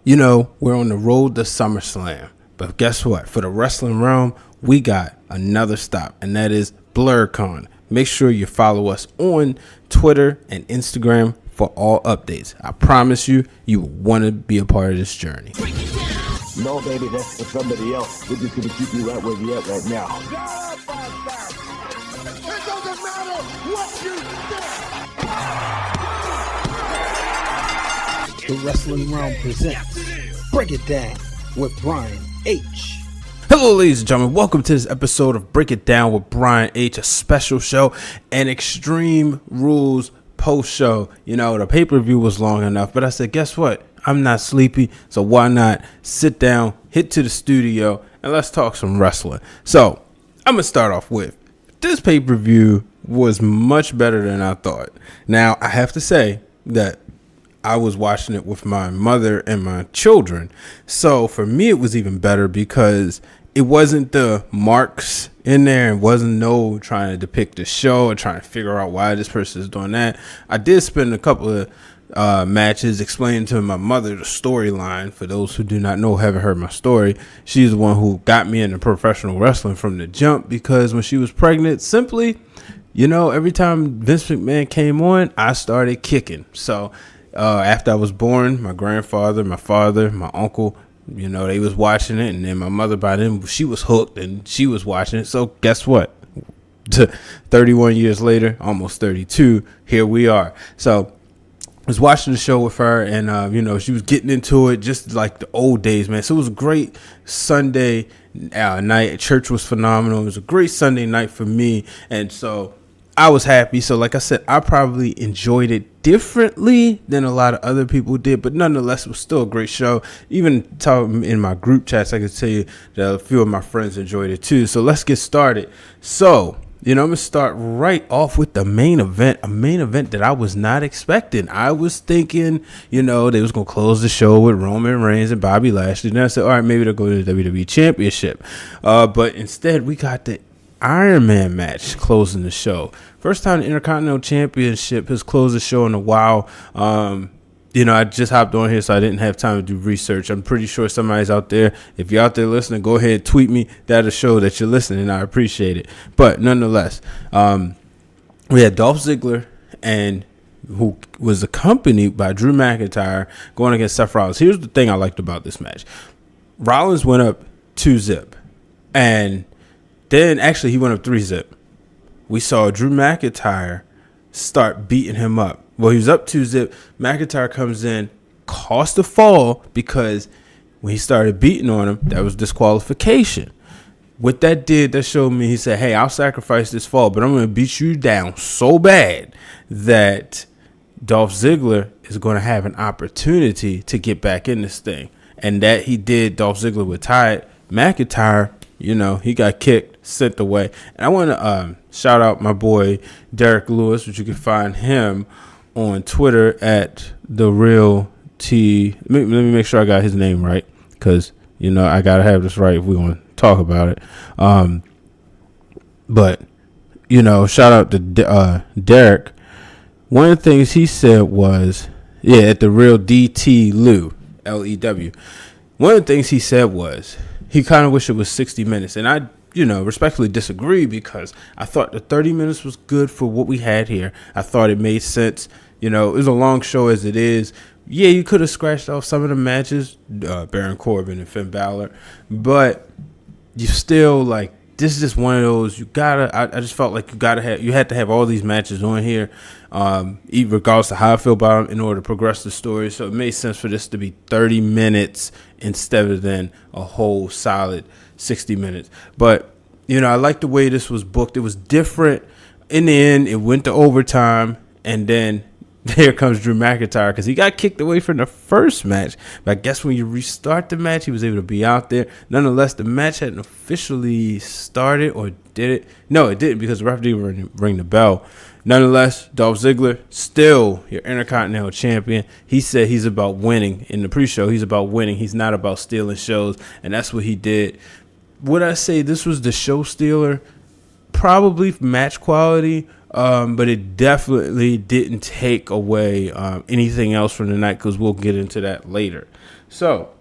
We're on the road to SummerSlam. But guess what? For the wrestling realm, we got another stop, and that is BlurCon. Make sure you follow us on Twitter and Instagram for all updates. I promise you, you will want to be a part of this journey. No, baby, that's for somebody else. We're just going to keep you right where you're at right now. It doesn't matter what you think. The Wrestling Realm presents Break It Down with Brian H. Hello, ladies and gentlemen. Welcome to this episode of Break It Down with Brian H., a special show, an Extreme Rules post show. The pay-per-view was long enough, but I said, guess what? I'm not sleepy, so why not sit down, hit to the studio, and let's talk some wrestling. So, I'm going to start off with, this pay-per-view was much better than I thought. Now, I have to say that I was watching it with my mother and my children. So, for me, it was even better because it wasn't the marks in there. It wasn't no trying to depict the show or trying to figure out why this person is doing that. I did spend a couple of matches explaining to my mother the storyline. For those who do not know, haven't heard my story, she's the one who got me into professional wrestling from the jump, because when she was pregnant, simply, every time Vince McMahon came on, I started kicking. So after I was born, my grandfather, my father, my uncle, they was watching it, and then my mother, by then, she was hooked and she was watching it. So guess what? 31 years later, almost 32, here we are. So I was watching the show with her, and she was getting into it just like the old days, man. So it was a great Sunday night. Church was phenomenal. It was a great Sunday night for me, and so I was happy. So like I said, I probably enjoyed it differently than a lot of other people did, but nonetheless, it was still a great show. Even talking in my group chats, I could tell you that a few of my friends enjoyed it too. So let's get started. So I'm going to start right off with the main event, a main event that I was not expecting. I was thinking, they was going to close the show with Roman Reigns and Bobby Lashley. And I said, all right, maybe they'll go to the WWE Championship. But instead, we got the Iron Man match closing the show. First time the Intercontinental Championship has closed the show in a while. I just hopped on here, so I didn't have time to do research. I'm pretty sure somebody's out there. If you're out there listening, go ahead, tweet me. That'll show that you're listening. I appreciate it. But nonetheless, we had Dolph Ziggler, and who was accompanied by Drew McIntyre, going against Seth Rollins. Here's the thing I liked about this match. Rollins went up 2-zip, and then actually he went up 3-zip. We saw Drew McIntyre start beating him up. Well, he was up 2-zip. McIntyre comes in, cost a fall, because when he started beating on him, that was disqualification. What that did, that showed me, he said, hey, I'll sacrifice this fall, but I'm going to beat you down so bad that Dolph Ziggler is going to have an opportunity to get back in this thing. And that he did. Dolph Ziggler was tired. McIntyre, he got kicked, sent away. And I want to shout out my boy Derek Lewis, which you can find him on Twitter at the real T. Let me make sure I got his name right, because I gotta have this right if we want to talk about it. But shout out to Derek. One of the things he said was, at the real DT Lew, LEW. One of the things he said was he kind of wished it was 60 minutes, and I respectfully disagree, because I thought the 30 minutes was good for what we had here. I thought it made sense. It was a long show as it is. Yeah, you could have scratched off some of the matches, Baron Corbin and Finn Balor, but you still, this is just one of those, I just felt like you had to have all these matches on here, regardless of how I feel about them, in order to progress the story. So it made sense for this to be 30 minutes instead of then a whole solid 60 minutes. But, I like the way this was booked. It was different. In the end, it went to overtime, and then there comes Drew McIntyre, because he got kicked away from the first match. But I guess when you restart the match, he was able to be out there. Nonetheless, the match hadn't officially started, or did it? No, it didn't, because the ref didn't ring the bell. Nonetheless, Dolph Ziggler, still your Intercontinental Champion. He said he's about winning. In the pre-show, he's about winning. He's not about stealing shows, and that's what he did. Would I say this was the show stealer? probably match quality, but it definitely didn't take away anything else from the night, because we'll get into that later. So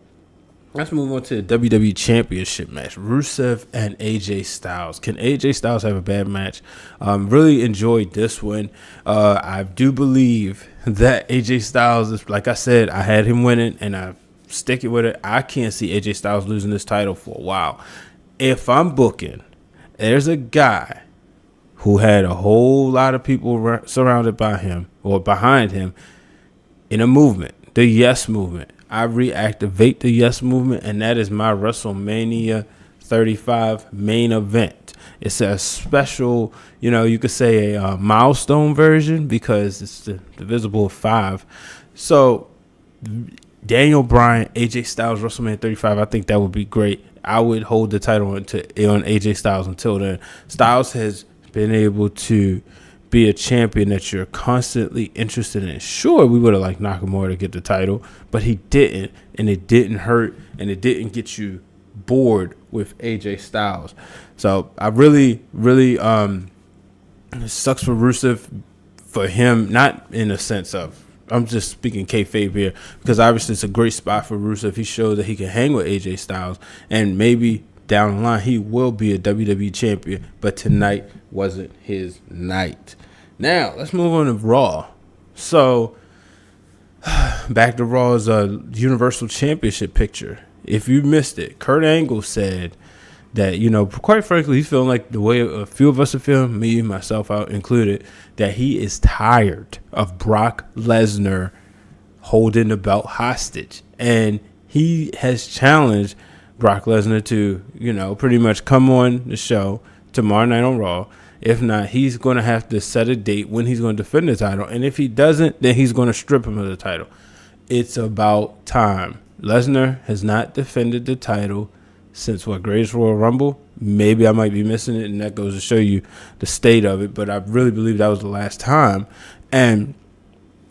let's move on to the WWE Championship match. Rusev and AJ Styles. Can AJ Styles have a bad match? Really enjoyed this one. I do believe that AJ Styles is, like I said, I had him winning, and I sticking with it. I can't see AJ Styles losing this title for a while. If I'm booking, there's a guy who had a whole lot of people surrounded by him or behind him in a movement, the Yes Movement. I reactivate the Yes Movement, and that is my WrestleMania 35 main event. It's a special, you could say a milestone version, because it's the divisible of 5. So Daniel Bryan, AJ Styles, WrestleMania 35, I think that would be great. I would hold the title on AJ Styles until then. Styles has been able to be a champion that you're constantly interested in. Sure, we would have liked Nakamura to get the title, but he didn't, and it didn't hurt, and it didn't get you bored with AJ Styles. So I really, it sucks for Rusev, for him, not in a sense of, I'm just speaking kayfabe here, because obviously it's a great spot for Rusev. He showed that he can hang with AJ Styles, and maybe down the line he will be a WWE champion, but tonight wasn't his night. Now let's move on to Raw. So back to Raw's Universal Championship picture. If you missed it, Kurt Angle said that, quite frankly, he's feeling like the way a few of us are feeling, me, myself out included, that he is tired of Brock Lesnar holding the belt hostage. And he has challenged Brock Lesnar to, pretty much come on the show tomorrow night on Raw. If not, he's going to have to set a date when he's going to defend the title. And if he doesn't, then he's going to strip him of the title. It's about time. Lesnar has not defended the title since Greatest Royal Rumble. Maybe I might be missing it, and that goes to show you the state of it. But I really believe that was the last time. And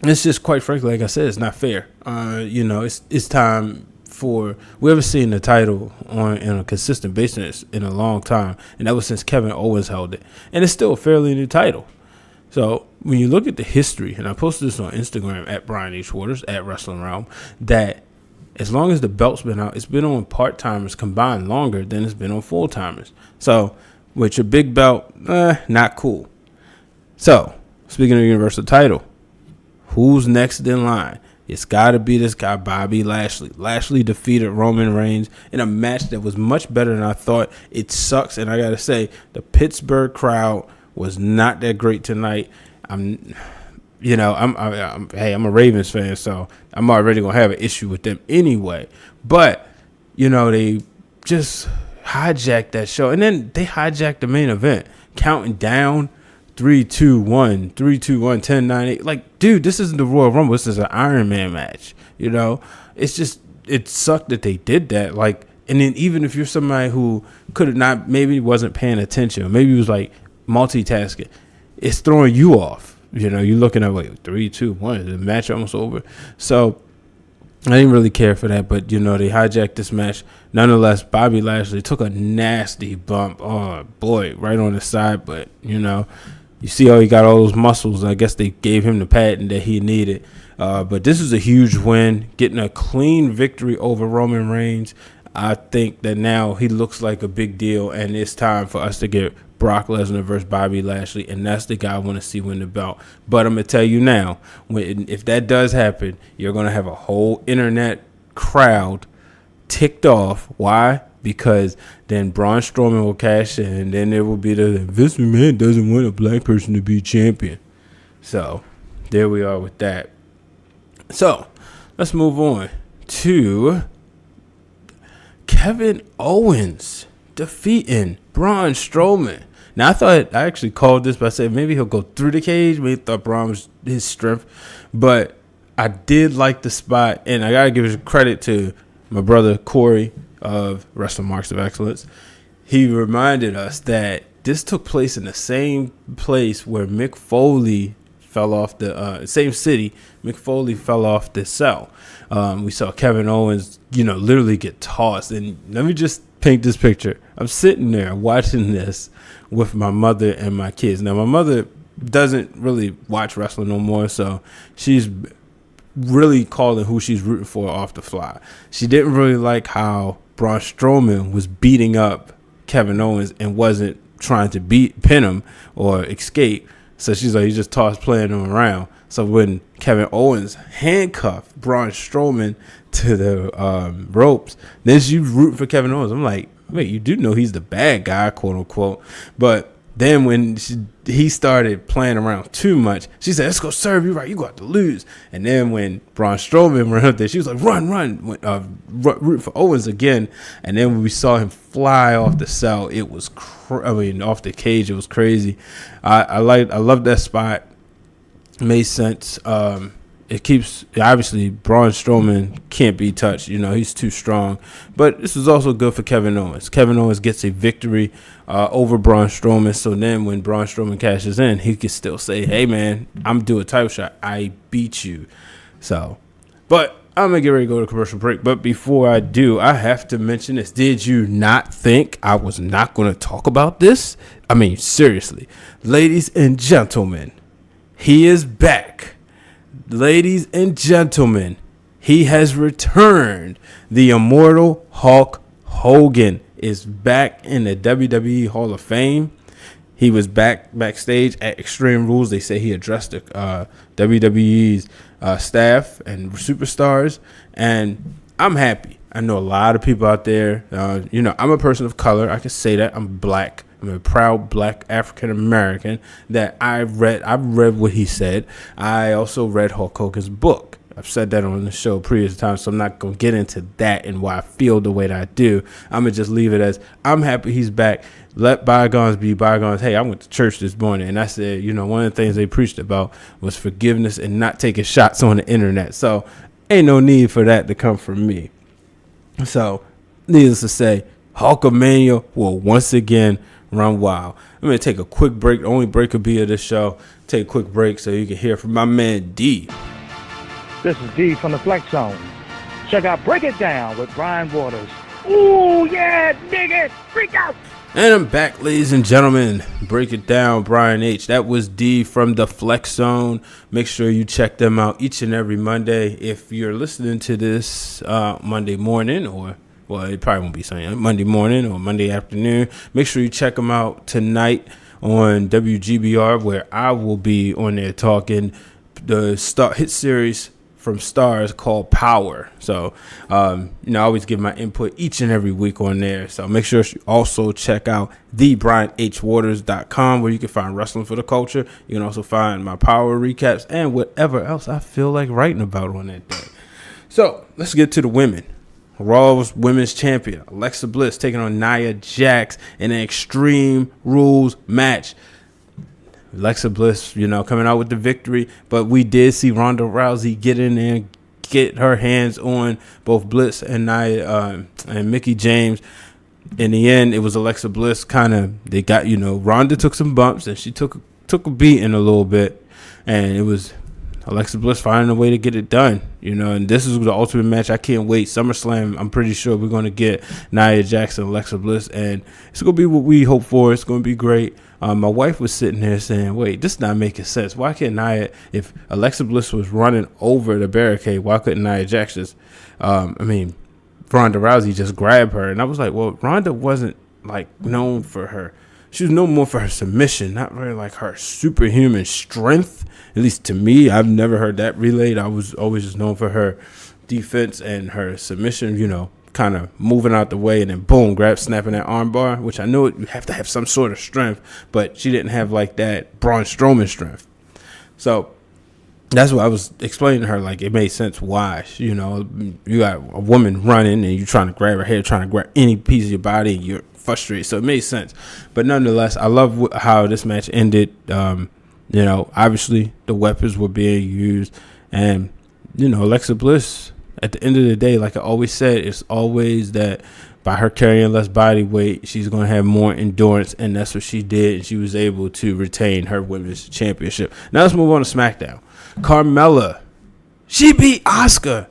it's just, quite frankly, like I said, it's not fair. It's time for, we haven't seen the title in a consistent basis in a long time, and that was since Kevin Owens held it. And it's still a fairly new title. So when you look at the history, and I posted this on Instagram at Brian H. Waters at Wrestling Realm, that as long as the belt's been out, it's been on part-timers combined longer than it's been on full-timers. So with your big belt, not cool. So speaking of the Universal title, who's next in line? It's got to be this guy, Bobby Lashley. Lashley defeated Roman Reigns in a match that was much better than I thought. It sucks, and I got to say, the Pittsburgh crowd was not that great tonight. I'm a Ravens fan, so I'm already going to have an issue with them anyway. But, they just hijacked that show. And then they hijacked the main event, counting down 3, 2, 1, 3, 2, 1, 10, 9, 8. Like, dude, this isn't the Royal Rumble. This is an Iron Man match. It's just, it sucked that they did that. Like, and then even if you're somebody who could have not, maybe wasn't paying attention, or maybe was like multitasking, it's throwing you off. You're looking at like 3, 2, 1, the match almost over. So I didn't really care for that, but they hijacked this match. Nonetheless, Bobby Lashley took a nasty bump. Oh boy, right on the side. But you see how he got all those muscles. I guess they gave him the patent that he needed. But this is a huge win, getting a clean victory over Roman Reigns. I think that now he looks like a big deal, and it's time for us to get Brock Lesnar versus Bobby Lashley, and that's the guy I want to see win the belt. But I'm going to tell you now, if that does happen, you're going to have a whole internet crowd ticked off. Why? Because then Braun Strowman will cash in, and then there will be Vince McMahon doesn't want a black person to be champion. So there we are with that. So let's move on to Kevin Owens defeating Braun Strowman. Now, I actually called this, but I said maybe he'll go through the cage. Maybe thought Braun was his strength. But I did like the spot, and I got to give credit to my brother Corey of Wrestling Marks of Excellence. He reminded us that this took place in the same place where Mick Foley fell off the same city. Mick Foley fell off the cell. We saw Kevin Owens, literally get tossed. And let me just paint this picture. I'm sitting there watching this with my mother and my kids. Now, my mother doesn't really watch wrestling no more, so she's really calling who she's rooting for off the fly. She didn't really like how Braun Strowman was beating up Kevin Owens and wasn't trying to pin him or escape. So she's like, he just tossed playing him around. So when Kevin Owens handcuffed Braun Strowman to the ropes, then she rooting for Kevin Owens. I'm like, wait, you do know he's the bad guy, quote unquote. But then when he started playing around too much, she said, let's go serve you right. You got to lose. And then when Braun Strowman went up there, she was like, run, root for Owens again. And then when we saw him fly off the cell, it was, off the cage, it was crazy. I love that spot. It made sense. It keeps, obviously, Braun Strowman can't be touched. You know, he's too strong. But this is also good for Kevin Owens. Kevin Owens gets a victory over Braun Strowman. So then when Braun Strowman cashes in, he can still say, hey, man, I'm doing a title shot. I beat you. So, but I'm going to get ready to go to commercial break. But before I do, I have to mention this. Did you not think I was not going to talk about this? I mean, seriously. Ladies and gentlemen, he is back. Ladies and gentlemen, he has returned. The immortal Hulk Hogan is back in the WWE Hall of Fame. He was backstage at Extreme Rules. They say he addressed the WWE's staff and superstars, and I'm happy. I know a lot of people out there. I'm a person of color. I can say that. I'm black. I'm a proud black African American. That I've read what he said. I also read Hulk Hogan's book. I've said that on the show previous times, so I'm not going to get into that and why I feel the way that I do. I'm going to just leave it as I'm happy he's back. Let bygones be bygones. Hey, I went to church this morning, and I said, one of the things they preached about was forgiveness and not taking shots on the internet. So ain't no need for that to come from me. So needless to say, Hulkamania will once again run wild. I'm going to take a quick break. The only break could be of this show. Take a quick break so you can hear from my man D. This is D from the Flex Zone. Check out Break It Down with Brian Waters. Ooh, yeah, dig it. Freak out. And I'm back, ladies and gentlemen. Break It Down, Brian H. That was D from the Flex Zone. Make sure you check them out each and every Monday. If you're listening to this Monday morning it probably won't be Sunday, Monday morning or Monday afternoon, make sure you check them out tonight on WGBR, where I will be on there talking the hit series from Stars called Power. So, I always give my input each and every week on there. So make sure you also check out thebrianhwaters.com, where you can find wrestling for the culture. You can also find my Power recaps and whatever else I feel like writing about on that day. So let's get to the women. Raw's Women's Champion Alexa Bliss taking on Nia Jax in an Extreme Rules match. Alexa Bliss, coming out with the victory, but we did see Ronda Rousey get in there and get her hands on both Bliss and Nia and Mickie James. In the end, it was Alexa Bliss they got, Ronda took some bumps and she took a beating a little bit, and it was Alexa Bliss finding a way to get it done, and this is the ultimate match. I can't wait. SummerSlam, I'm pretty sure we're going to get Nia Jax and Alexa Bliss, and it's going to be what we hope for. It's going to be great. My wife was sitting there saying, wait, this is not making sense. Why can't Nia, if Alexa Bliss was running over the barricade, why couldn't Nia Jax just, Ronda Rousey just grab her? And I was like, well, Ronda wasn't, known for her. She was known more for her submission, not really like her superhuman strength. At least to me, I've never heard that relayed. I was always just known for her defense and her submission, kind of moving out the way and then boom, snapping that arm bar, which I know you have to have some sort of strength, but she didn't have like that Braun Strowman strength. So that's what I was explaining to her. It made sense why, you got a woman running and you're trying to grab her hair, trying to grab any piece of your body, and you're frustrated. So it made sense. But nonetheless, I love how this match ended. Obviously the weapons were being used, and Alexa Bliss, at the end of the day, like I always said, it's always that by her carrying less body weight, she's going to have more endurance, and that's what she did, and she was able to retain her women's championship. Now let's move on to SmackDown. Carmella, she beat Asuka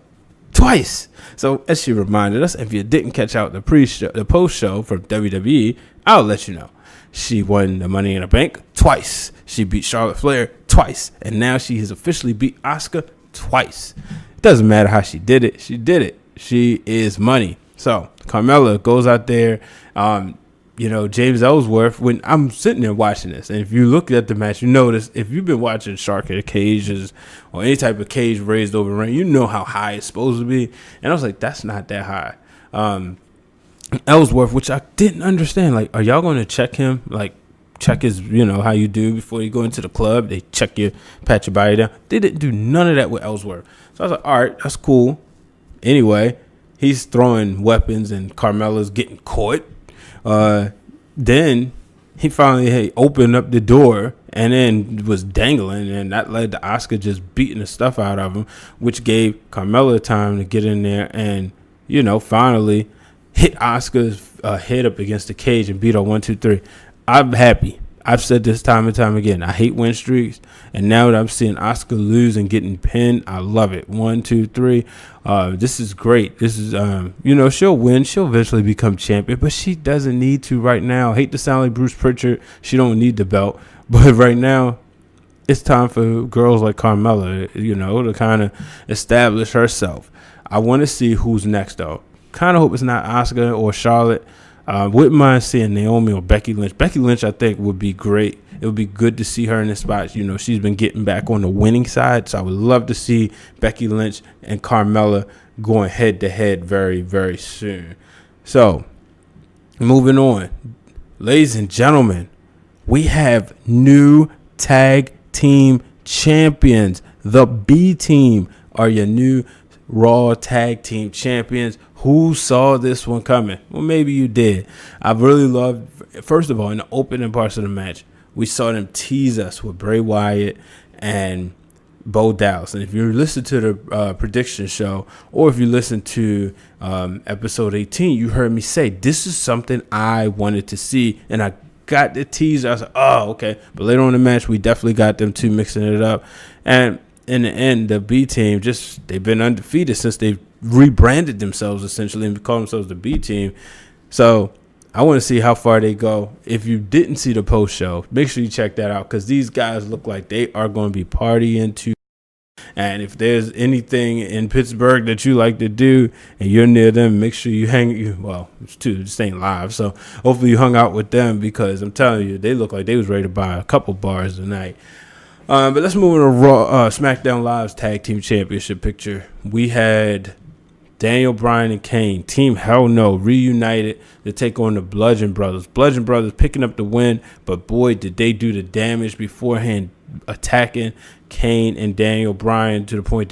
twice. So as she reminded us, if you didn't catch out the post show from WWE, I'll let you know. She won the Money in the Bank twice. She beat Charlotte Flair twice. And now she has officially beat Asuka twice. It doesn't matter how she did it. She did it. She is money. So Carmella goes out there. James Ellsworth, when I'm sitting there watching this, and if you look at the match, you notice, if you've been watching Shark in the Cages or any type of cage raised over ring, you know how high it's supposed to be. And I was like, that's not that high. Ellsworth, which I didn't understand, like, are y'all going to check him? Like, check his, how you do before you go into the club. They check you, pat your body down. They didn't do none of that with Ellsworth. So I was like, all right, that's cool. Anyway, he's throwing weapons and Carmella's getting caught. Then he finally opened up the door and then was dangling, and that led to Asuka just beating the stuff out of him, which gave Carmella time to get in there and, finally hit Asuka's head up against the cage and beat her 1, 2, 3. I'm happy. I've said this time and time again. I hate win streaks, and now that I'm seeing Asuka lose and getting pinned, I love it. 1, 2, 3. This is great. This is, she'll win. She'll eventually become champion, but she doesn't need to right now. I hate to sound like Bruce Pritchard. She don't need the belt, but right now, it's time for girls like Carmella, to kind of establish herself. I want to see who's next, though. Kind of hope it's not Asuka or Charlotte. Wouldn't mind seeing Naomi or Becky Lynch. Becky Lynch, I think, would be great. It would be good to see her in this spot. She's been getting back on the winning side, so I would love to see Becky Lynch and Carmella going head-to-head very, very soon. So, moving on. Ladies and gentlemen, we have new tag team champions. The B Team are your new Raw tag team champions. Who saw this one coming? Well, maybe you did. I really loved, first of all, in the opening parts of the match, we saw them tease us with Bray Wyatt and Bo Dallas. And if you listen to the prediction show, or if you listen to episode 18, you heard me say, this is something I wanted to see. And I got the teaser. I was like, oh, okay. But later on in the match, we definitely got them two mixing it up. And in the end, the B Team, they've been undefeated since they've rebranded themselves essentially and call themselves the B Team. So I want to see how far they go. If you didn't see the post show, make sure you check that out, because these guys look like they are going to be partying too. And if there's anything in Pittsburgh that you like to do and you're near them, make sure you this ain't live, so hopefully you hung out with them, because I'm telling you, they look like they was ready to buy a couple bars tonight. But let's move on to Raw, SmackDown Live's Tag Team Championship picture. We had Daniel Bryan and Kane, Team Hell No, reunited to take on the Bludgeon Brothers. Bludgeon Brothers picking up the win, but boy, did they do the damage beforehand, attacking Kane and Daniel Bryan to the point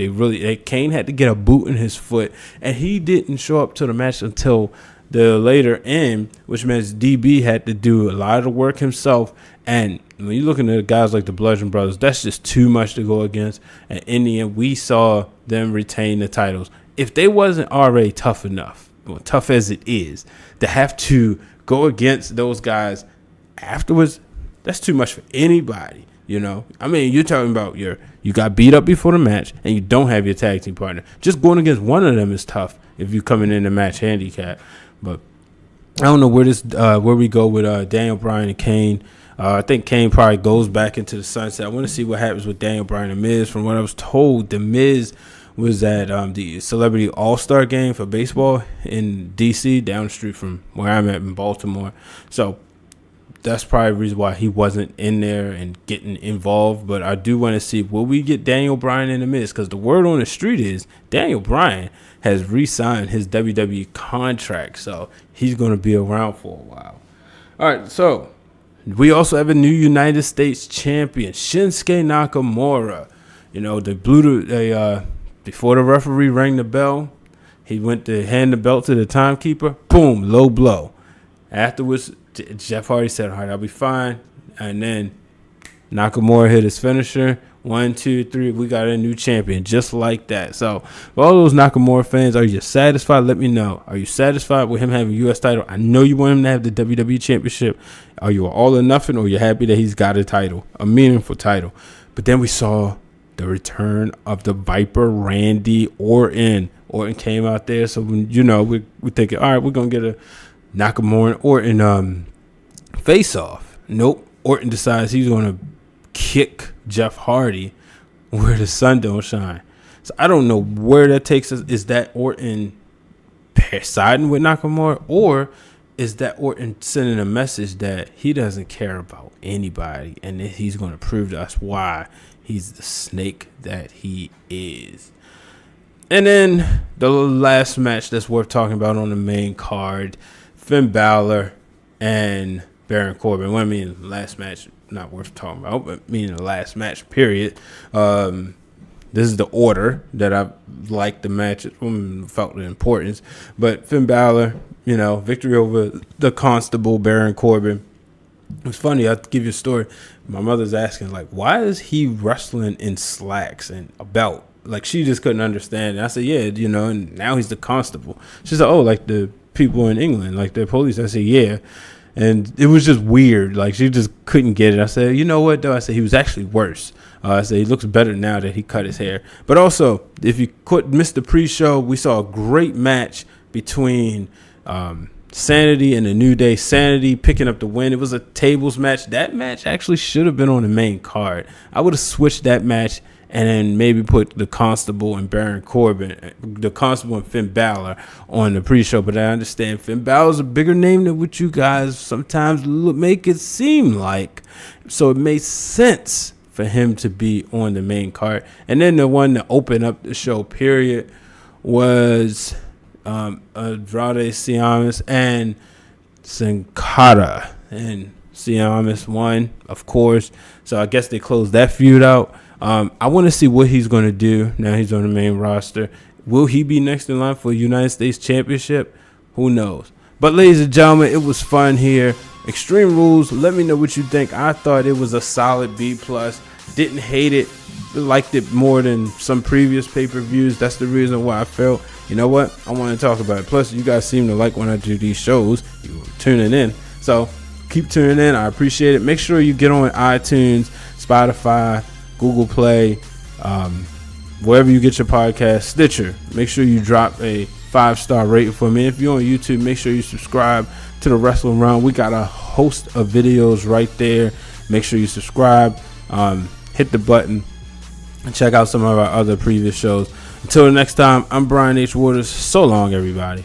Kane had to get a boot in his foot, and he didn't show up to the match until the later end, which means DB had to do a lot of the work himself. And when you're looking at guys like the Bludgeon Brothers, that's just too much to go against. And in the end, we saw them retain the titles. If they wasn't already tough enough, tough as it is, to have to go against those guys afterwards, that's too much for anybody. I mean, you're talking about you got beat up before the match and you don't have your tag team partner. Just going against one of them is tough if you're coming in the match handicap. But I don't know where we go with Daniel Bryan and Kane. I think Kane probably goes back into the sunset. I want to see what happens with Daniel Bryan and Miz. From what I was told, the Miz was at the Celebrity All-Star game for baseball in D.C., down the street from where I'm at in Baltimore. So that's probably the reason why he wasn't in there and getting involved. But I do want to see, will we get Daniel Bryan and the Miz? Because the word on the street is Daniel Bryan has re-signed his WWE contract, so he's going to be around for a while. All right, so we also have a new United States champion, Schinsky Nakamura. Before the referee rang the bell, he went to hand the belt to the timekeeper. Boom, low blow. Afterwards, Jeff Hardy said, all right, I'll be fine. And then Nakamura hit his finisher. 1, 2, 3, we got a new champion, just like that. So, for all those Nakamura fans, are you satisfied? Let me know. Are you satisfied with him having a U.S. title? I know you want him to have the WWE Championship. Are you all or nothing, or are you happy that he's got a title, a meaningful title? But then we saw the return of the Viper, Randy Orton. Orton came out there. So, when, we're thinking, all right, we're going to get a Nakamura and Orton face-off. Nope. Orton decides he's going to kick Jeff Hardy where the sun don't shine. So I don't know where that takes us. Is that Orton siding with Nakamura, or is that Orton sending a message that he doesn't care about anybody and that he's going to prove to us why he's the snake that he is? And then the last match that's worth talking about on the main card, Finn Balor and Baron Corbin. Well, I mean, last match, not worth talking about, but meaning the last match, period. This is the order that I liked the match, felt the importance. But Finn Balor, victory over the Constable, Baron Corbin. It was funny. I'll give you a story. My mother's asking, why is he wrestling in slacks and a belt? She just couldn't understand. And I said, yeah, and now he's the Constable. She said, oh, like the people in England, like the police. I said, yeah. And it was just weird. She just couldn't get it. I said, you know what, though? I said, he was actually worse. I said, he looks better now that he cut his hair. But also, if you missed the pre-show, we saw a great match between Sanity and the New Day. Sanity picking up the win. It was a tables match. That match actually should have been on the main card. I would have switched that match and then maybe put the Constable and Baron Corbin, the Constable and Finn Balor on the pre-show. But I understand Finn Balor's a bigger name than what you guys sometimes make it seem like. So it made sense for him to be on the main card. And then the one that opened up the show, period, was Andrade Cien and Sin Cara. And Cien won, of course. So I guess they closed that feud out. I want to see what he's going to do now he's on the main roster. Will he be next in line for a United States Championship? Who knows? But ladies and gentlemen, it was fun here. Extreme Rules, let me know what you think. I thought it was a solid B+. Didn't hate it. Liked it more than some previous pay-per-views. That's the reason why I felt, you know what? I want to talk about it. Plus, you guys seem to like when I do these shows. You're tuning in. So keep tuning in. I appreciate it. Make sure you get on iTunes, Spotify, Google Play, wherever you get your podcast, Stitcher. Make sure you drop a 5-star rating for me. If you're on YouTube, make sure you subscribe to the Wrestling Round. We got a host of videos right there. Make sure you subscribe, hit the button, and check out some of our other previous shows. Until next time, I'm Brian H. Waters. So long, everybody.